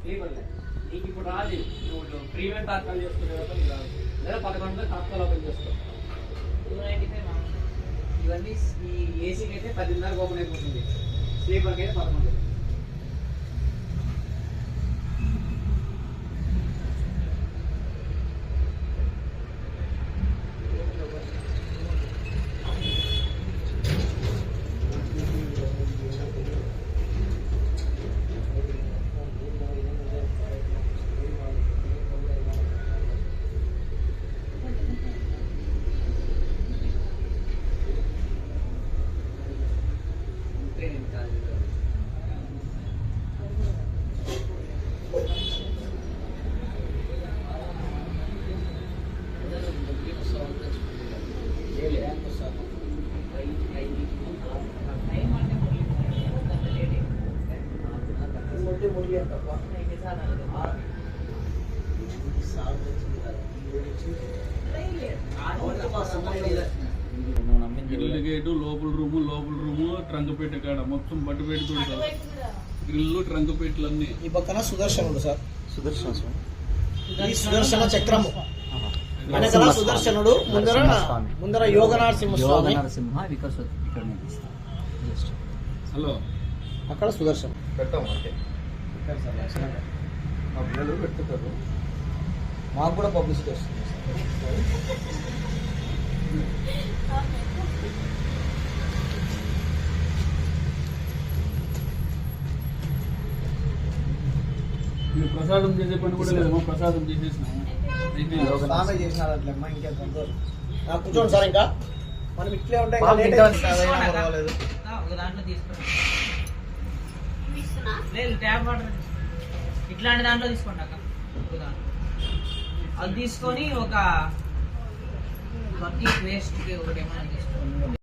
నీకు ఇప్పుడు రాదు, నువ్వు ప్రీమియం తాత్కాలు చేసుకునే రాదు, లేదా 11 తాత్కాలు ఓపెన్ చేసుకో. 295 ఇవన్నీ ఈ ఏసీకి అయితే 10:30 ఓపెన్ అయిపోతుంది, స్లీపర్కి అయితే 11. గ్రిల్ లోపల రూము ట్రంక్ కాడ మొత్తం బట్టు పెట్టుకుంటారు. గ్రిల్లు ట్రంక్ పెట్టలన్నీ. ఈ పక్కన సుదర్శనుడు సార్, సుదర్శన చక్రము వెనకాల సుదర్శనుడు, ముందర యోగనారసింహ స్వామి. హలో, అక్కడ సుదర్శనం పెట్టాము అంటే మా పిల్లలు పెట్టుతారు, మాకు కూడా పబ్లిసిటీ వస్తుంది. మీరు ప్రసాదం చేసే పని కూడా లేదమ్మా, ప్రసాదం చేసేసినాము. చేసినారట్లేమ్మా, ఇంకేం సంతోషం. కూర్చోండి సార్, ఇంకా మనం ఇట్లే ఉంటాయి. ఇట్లాంటి దాంట్లో తీసుకోండి అక్క, అది తీసుకొని ఒక బకెట్ వేస్ట్ ఒకటి ఏమైనా తీసుకోండి.